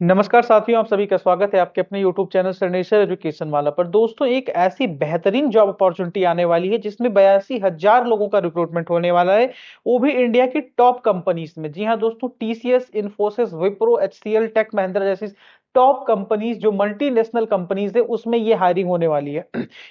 नमस्कार साथियों, आप सभी का स्वागत है आपके अपने YouTube चैनल सर्नेश्वर एजुकेशन वाला पर। दोस्तों, एक ऐसी बेहतरीन जॉब अपॉर्चुनिटी आने वाली है जिसमें 82,000 लोगों का रिक्रूटमेंट होने वाला है, वो भी इंडिया की टॉप कंपनीज में। जी हाँ दोस्तों, टीसीएस, इन्फोसिस, विप्रो, एचसीएल, टेक महिंद्रा जैसी टॉप कंपनीज जो मल्टीनेशनल कंपनीज है उसमें ये हायरिंग होने वाली है।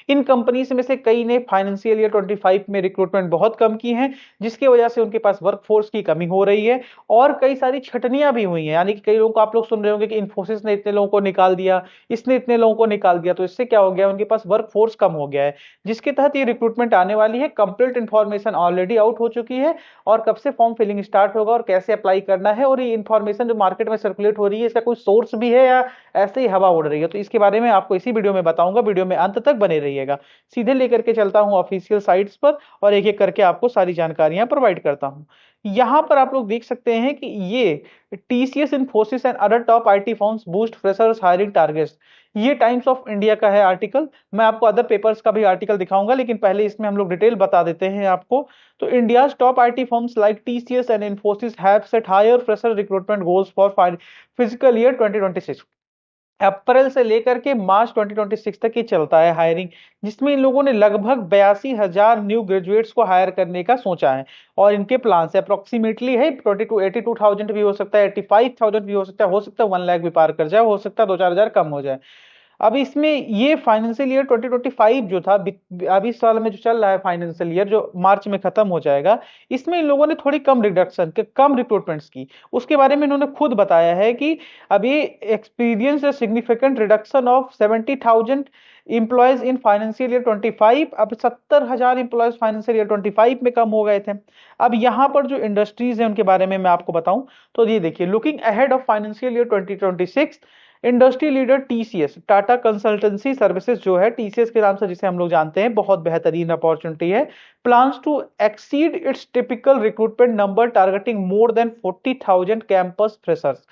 इन कंपनीज में से कई ने फाइनेंशियल ईयर 25 में रिक्रूटमेंट बहुत कम की है, जिसकी वजह से उनके पास वर्कफोर्स की कमी हो रही है। और कई सारी छटनियां भी हुई हैं, यानी कि कई लोगों को आप लोग सुन रहे होंगे कि इन्फोसिस ने इतने लोगों को निकाल दिया, इसने इतने लोगों को निकाल दिया, तो इससे क्या हो गया, उनके पास वर्क फोर्स कम हो गया है, जिसके तहत ये रिक्रूटमेंट आने वाली है। कंप्लीट इन्फॉर्मेशन ऑलरेडी आउट हो चुकी है और कब से फॉर्म फिलिंग स्टार्ट होगा और कैसे अप्लाई करना है, और ये इन्फॉर्मेशन जो मार्केट में सर्कुलेट हो रही है इसका कोई सोर्स भी है या ऐसे ही हवा उड़ रही है, तो इसके बारे में आपको इसी वीडियो में बताऊंगा। वीडियो में अंत तक बने रहिएगा। सीधे लेकर के चलता हूं ऑफिशियल साइट्स पर और एक एक करके आपको सारी जानकारियां प्रोवाइड करता हूं। यहां पर आप लोग देख सकते हैं कि ये TCS, Infosys and other top IT firms boost freshers hiring targets, ये टाइम्स ऑफ इंडिया का है आर्टिकल। मैं आपको अदर पेपर्स का भी आर्टिकल दिखाऊंगा, लेकिन पहले इसमें हम लोग डिटेल बता देते हैं आपको। तो India's top IT firms like TCS and Infosys have set higher fresher recruitment goals for physical year 2026। अप्रैल से लेकर के मार्च 2026 तक ये चलता है हायरिंग, जिसमें इन लोगों ने लगभग 82,000 न्यू ग्रेजुएट्स को हायर करने का सोचा है। और इनके प्लान से अप्रोक्सीमेटली है 82,000 भी हो सकता है, 85,000 भी हो सकता है 1 लाख भी पार कर जाए, हो सकता है 2-4 हजार कम हो जाए। अब इसमें ये फाइनेंशियल ईयर 2025 जो था, अभी इस साल में जो चल रहा है फाइनेंशियल ईयर जो मार्च में खत्म हो जाएगा, इसमें इन लोगों ने थोड़ी कम रिडक्शन के कम रिक्रूटमेंट्स की। उसके बारे में इन्होंने खुद बताया है कि अभी experience a significant reduction of 70,000 employees in financial year 25। अब 70,000 इंप्लॉयज फाइनेंशियल ईयर 25 में कम हो गए थे। अब यहाँ पर जो इंडस्ट्रीज है उनके बारे में मैं आपको बताऊं तो ये देखिए, looking ahead of financial year 2026, industry leader TCS, Tata consultancy services जो है टीसीएस के नाम से जिसे हम लोग जानते हैं, बहुत बेहतरीन अपॉर्चुनिटी है, plans to exceed its typical recruitment number targeting more than 40,000 campus freshers.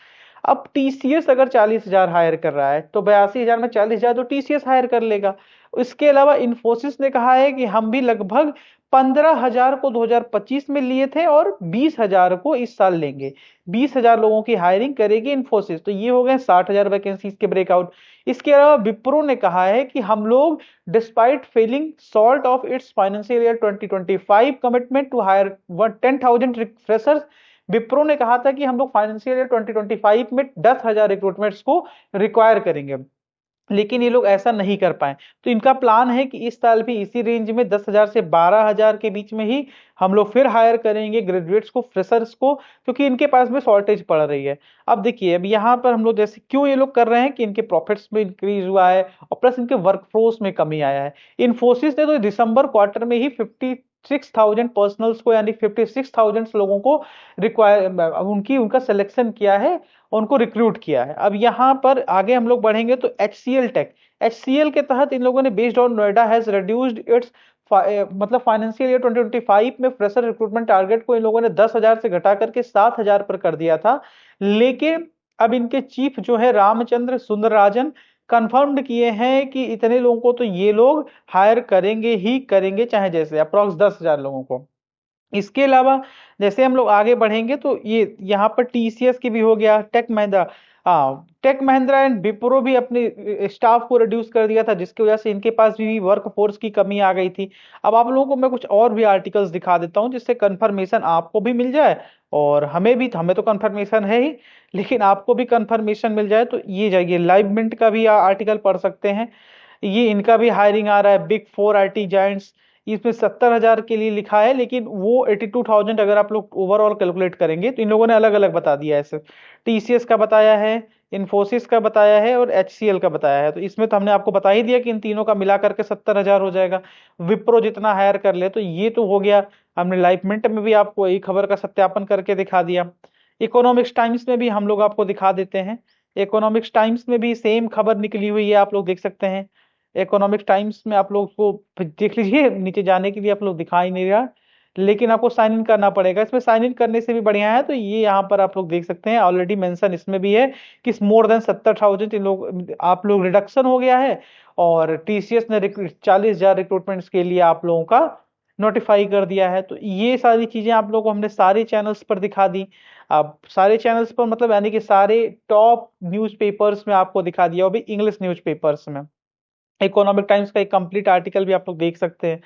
अब टीसीएस अगर 40,000 हायर कर रहा है तो 82,000 में 40,000 तो टीसीएस हायर कर लेगा। इसके अलावा इन्फोसिस ने कहा है कि हम भी लगभग 15,000 को 2025 में लिए थे और 20,000 को इस साल लेंगे। 20,000 लोगों की हायरिंग करेगी इन्फोसिस, तो ये हो गए 60,000 वैकेंसीज के ब्रेकआउट। इसके अलावा विप्रो ने कहा है कि हम लोग despite falling short of its financial year 2025 commitment to hire 10,000 freshers, Wipro ने कहा था कि हम लोग फाइनेंशियल ईयर 2025 में 10,000 रिक्रूटमेंट्स को रिक्वायर करेंगे, लेकिन ये लोग ऐसा नहीं कर पाए। तो इनका प्लान है कि इस साल भी इसी रेंज में 10,000 से 12,000 के बीच में ही हम लोग फिर हायर करेंगे ग्रेजुएट्स को, फ्रेशर्स को, क्योंकि इनके पास में शॉर्टेज पड़ रही है। अब देखिए, अब यहाँ पर हम लोग जैसे क्यों ये लोग कर रहे हैं कि इनके प्रॉफिट्स में इंक्रीज हुआ है और प्लस इनके वर्कफोर्स में कमी आया है। इन्फोसिस ने तो दिसंबर क्वार्टर में ही 56,000 पर्सनल्स को, यानी 56,000 लोगों को रिक्वायर उनका सिलेक्शन किया है, उनको रिक्रूट किया है। अब यहाँ पर आगे हम लोग बढ़ेंगे तो एचसीएल टेक, एचसीएल के तहत इन लोगों ने based on Noida has reduced it's मतलब फाइनेंशियल ईयर 2025 में फ्रेशर रिक्रूटमेंट टारगेट को इन लोगों ने 10,000 से घटा करके 7,000 पर कर दिया था। लेकिन अब इनके चीफ जो है रामचंद्र सुंदरराजन कंफर्म्ड किए हैं कि इतने लोगों को तो ये लोग हायर करेंगे ही करेंगे, चाहे जैसे अप्रॉक्स 10,000 लोगों को। इसके अलावा जैसे हम लोग आगे बढ़ेंगे तो ये यहाँ पर टीसीएस की भी हो गया, टेक महिंद्रा, हाँ टेक महिंद्रा एंड विप्रो भी अपने स्टाफ को रिड्यूस कर दिया था, जिसकी वजह से इनके पास भी वर्क फोर्स की कमी आ गई थी। अब आप लोगों को मैं कुछ और भी आर्टिकल्स दिखा देता हूँ जिससे कंफर्मेशन आपको भी मिल जाए और हमें तो कंफर्मेशन है ही, लेकिन आपको भी कंफर्मेशन मिल जाए। तो ये जाइए, लाइव मिंट का भी आर्टिकल पढ़ सकते हैं। ये इनका भी हायरिंग आ रहा है, बिग फोर आईटी जायंट्स। इसमें 70,000 के लिए लिखा है, लेकिन वो 82,000 अगर आप लोग ओवरऑल कैलकुलेट करेंगे तो इन लोगों ने अलग अलग बता दिया है। ऐसे टीसीएस का बताया है, इन्फोसिस का बताया है और एचसीएल का बताया है। तो इसमें तो हमने आपको बता ही दिया कि इन तीनों का मिला करके 70,000 हो जाएगा। विप्रो जितना हायर कर ले, तो ये तो हो गया। हमने लाइव मिंट में भी आपको यही खबर का सत्यापन करके दिखा दिया। इकोनॉमिक्स टाइम्स में भी हम लोग आपको दिखा देते हैं। इकोनॉमिक्स टाइम्स में भी सेम खबर निकली हुई है, आप लोग देख सकते हैं। इकोनॉमिक टाइम्स में आप लोग को देख लीजिए, नीचे जाने के लिए आप लोग दिखा ही नहीं रहा, लेकिन आपको साइन इन करना पड़ेगा। इसमें साइन इन करने से भी बढ़िया है, तो ये यहाँ पर आप लोग देख सकते हैं, ऑलरेडी मेंशन इसमें भी है कि मोर देन 70,000 इन लोग आप लोग रिडक्शन हो गया है और टीसीएस ने 40,000 रिक्रूटमेंट्स के लिए आप लोगों का नोटिफाई कर दिया है। तो ये सारी चीजें आप लोगों को हमने सारे चैनल्स पर दिखा दी। अब सारे चैनल्स पर मतलब यानी कि सारे टॉप न्यूज़पेपर्स में आपको दिखा दिया, वो भी इंग्लिश न्यूज़पेपर्स में। इकोनॉमिक टाइम्स का एक कंप्लीट आर्टिकल भी आप लोग देख सकते हैं।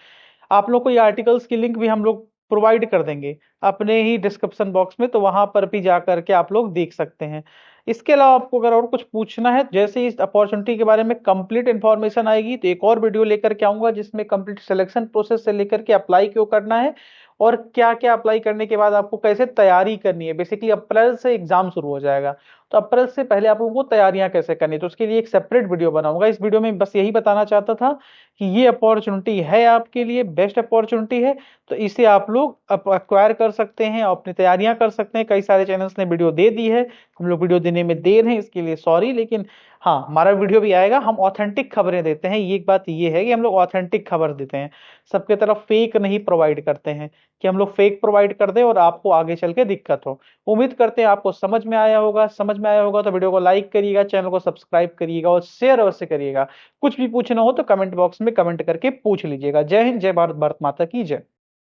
आप लोग को ये आर्टिकल्स की लिंक भी हम लोग प्रोवाइड कर देंगे अपने ही डिस्क्रिप्शन बॉक्स में, तो वहां पर भी जा करके आप लोग देख सकते हैं। इसके अलावा आपको अगर और कुछ पूछना है, जैसे इस अपॉर्चुनिटी के बारे में कंप्लीट इन्फॉर्मेशन आएगी तो एक और वीडियो लेकर के आऊंगा, जिसमें कंप्लीट सिलेक्शन प्रोसेस से लेकर के अप्लाई क्यों करना है और क्या क्या अप्लाई करने के बाद आपको कैसे तैयारी करनी है। बेसिकली अप्रैल से एग्जाम शुरू हो जाएगा, तो अप्रैल से पहले आप लोगों को तैयारियां कैसे करनी है, तो उसके लिए एक सेपरेट वीडियो बनाऊंगा। इस वीडियो में बस यही बताना चाहता था कि ये अपॉर्चुनिटी है आपके लिए, बेस्ट अपॉर्चुनिटी है, तो इसे आप लोग अक्वायर कर सकते हैं और अपनी तैयारियां कर सकते हैं। कई सारे चैनल्स ने वीडियो दे दी है, हम लोग वीडियो देने में देर है, इसके लिए सॉरी, लेकिन हाँ हमारा वीडियो भी आएगा। हम ऑथेंटिक खबरें देते हैं, ये एक बात ये है कि हम लोग ऑथेंटिक खबर देते हैं, सबके तरफ फेक नहीं प्रोवाइड करते हैं कि हम लोग फेक प्रोवाइड कर दें और आपको आगे चल के दिक्कत हो। उम्मीद करते हैं आपको समझ में आया होगा। समझ में आया होगा तो वीडियो को लाइक करिएगा, चैनल को सब्सक्राइब करिएगा और शेयर अवश्य करिएगा। कुछ भी पूछना हो तो कमेंट बॉक्स में कमेंट करके पूछ लीजिएगा। जय हिंद, जय भारत, भारत माता की जय।